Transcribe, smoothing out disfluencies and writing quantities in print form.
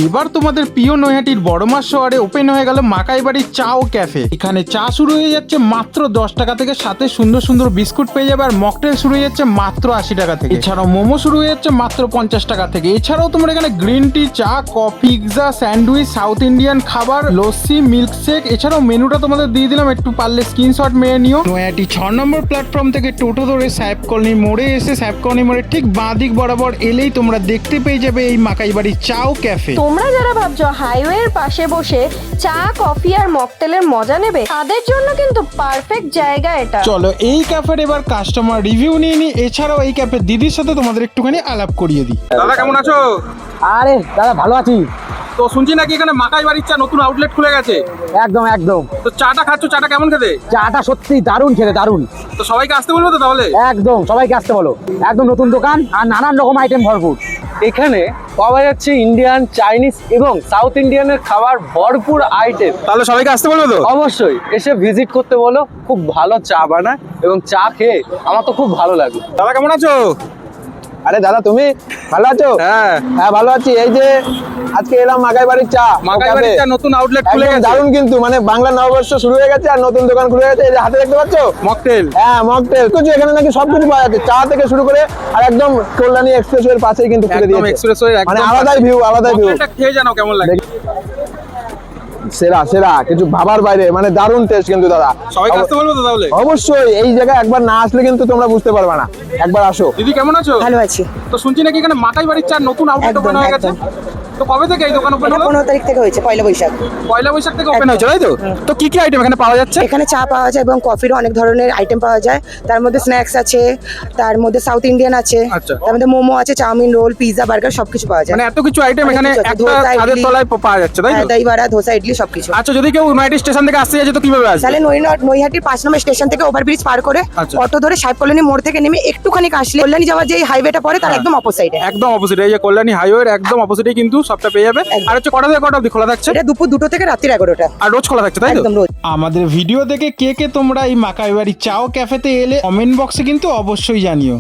এবার তোমাদের প্রিয় নৈহাটির বড়মার শহরে ওপেন হয়ে গেল মাকাই বাড়ির চা ও ক্যাফে। এখানে চা শুরু হয়ে যাচ্ছে মাত্র 10 টাকা থেকে, সাথে সুন্দর সুন্দর বিস্কুট পেয়ে যাবে। আর মকটেল শুরু হয়ে যাচ্ছে মাত্র 80 টাকা থেকে। এছাড়াও মোমো শুরু হয়ে যাচ্ছে মাত্র 50 টাকা থেকে। এছাড়াও তোমরা এখানে গ্রিন টি, চা, coffee, pizza, sandwich, south Indian খাবার, লস্যি, মিল্কশেক, এছাড়াও মেনুটা তোমাদের দিয়ে দিলাম, একটু পারলে স্ক্রিনশট মেরে নিও। নৈহাটি 6 নম্বর প্ল্যাটফর্ম থেকে টোটো ধরে সাহেব কলোনি মোড়ে এসে সাহেব কলোনি মোড়ে ঠিক বাঁ দিক বরাবর এলেই তোমরা দেখতে পেয়ে যাবে এই মাকাই বাড়ির চা ও ক্যাফে। তোমরা যারা ভাবছো হাইওয়ের পাশে বসে চা, কফি আর মকটেলের মজা নেবে, তাদের জন্য কিন্তু পারফেক্ট জায়গা এটা। চলো এই ক্যাফের এবার কাস্টমার রিভিউ নিয়ে নি। এছাড়াও এই ক্যাফের দিদির সাথে তোমাদের একটুখানি আলাপ করিয়ে দিই। দাদা কেমন আছো? আরে দাদা ভালো আছি। তো শুনছি নাকি এখানে মাকাই বাড়ির চা নতুন আউটলেট খুলে গেছে। একদম একদম। তো চাটা খাচ্ছ, চাটা কেমন খেতে? চাটা সত্যি দারুণ খেতে, দারুণ। তো সবাইকে আসতে বলবো তো তাহলে? একদম সবাইকে আসতে বলো। একদম নতুন দোকান আর নানান রকম আইটেম ভরপুর। এখানে পাওয়া যাচ্ছে ইন্ডিয়ান, চাইনিজ এবং সাউথ ইন্ডিয়ানের খাবার ভরপুর আইটেম। তাহলে সবাইকে আসতে বলবো তো? অবশ্যই এসে ভিজিট করতে বলো, খুব ভালো চা বানায় এবং চা খেয়ে আমার তো খুব ভালো লাগে। দাদা কেমন আছো? আরে দাদা তুমি ভালো আছো? হ্যাঁ হ্যাঁ ভালো আছি। এই যে আজকে এলাম মাকাই বাড়ির চা মাকাই বাড়ির চা নতুন আউটলেট খুলে একদম গেছে। দারুণ, কিন্তু মানে বাংলা নববর্ষ শুরু হয়ে গেছে আর নতুন দোকান খুলে গেছে। এই যে হাতে দেখতে পাচ্ছ মকটেল। হ্যাঁ মকটেল কিছু, এখানে নাকি সবকিছু পাওয়া যাচ্ছে, চা থেকে শুরু করে। আর একদম কল্যাণী এক্সপ্রেসওয়ের পাশেই কিন্তু খুলে একদম দিয়েছে। এক্সপ্রেসওয়ে মানে আলাদাই ভিউ, আলাদাই ভিউ। মকটেলটা খেয়ে জানো কেমন লাগে? সেরা সেরা, কিছু ভাবার বাইরে, মানে দারুণ টেস্ট কিন্তু দাদা। সবাইকে আসতে বলবো তো তাহলে? অবশ্যই এই জায়গায় একবার না আসলে কিন্তু তোমরা বুঝতে পারবে না, একবার আসো। দিদি কেমন আছো? ভালো আছি। তো শুনছি নাকি এখানে মাকাই বাড়ির চা নতুন আউটলেট একদম, ওপেন হয়ে গেছে। তো কবে থেকে এই দোকান ওপেন এটা হলো? 15 তারিখ থেকে হয়েছে, পয়লা বৈশাখ। পয়লা বৈশাখ থেকে ওপেন হয়েছে, তাই তো? তো কি কি আইটেম এখানে পাওয়া যাচ্ছে? এখানে চা পাওয়া যায় এবং কফিরও অনেক ধরনের আইটেম পাওয়া যায়। তার মধ্যে স্ন্যাক্স আছে, তার মধ্যে সাউথ ইন্ডিয়ান আছে, আচ্ছা। তার মধ্যে মোমো আছে, চাউমিন, রোল, পিৎজা, বার্গার সবকিছু পাওয়া যায়। মানে এত কিছু আইটেম অনেক এখানে কিছু আছে, একটা ধোসা, ছাদের ইডলি, তলায় পাওয়া যাচ্ছে, তাই তো? দই বড়া, ধোসা, ইডলি সবকিছু। আচ্ছা, যদি কেউ নৈহাটি স্টেশন থেকে আসতে যাচ্ছে তো কিভাবে আসবে? তাহলে নৈহাটির 5 নম্বর স্টেশন থেকে ওভারব্রিজ পার করে আচ্ছা। অটো ধরে সাহেব কলোনি মোড় থেকে নেমে একটুখানি আসলে কল্যাণী যাওয়ার যে হাইওয়েটা পড়ে তার একদম অপোজিটে। একদম অপোজিট, এই যে কল্যাণী হাইওয়ের একদম অপোজিটে কিন্তু সবটা পেয়ে যাবে। আর হচ্ছে কটা থেকে কটা অবধি খোলা থাকছে? এটা দুপুর 2টো থেকে রাত্রি 11টা। আর রোজ খোলা থাকছে, তাই তো? একদম রোজ। আমাদের ভিডিও দেখে কে কে তোমরা এই মাকাই বাড়ির চা ও ক্যাফেতে এলে কমেন্ট বক্সে কিন্তু অবশ্যই জানিও।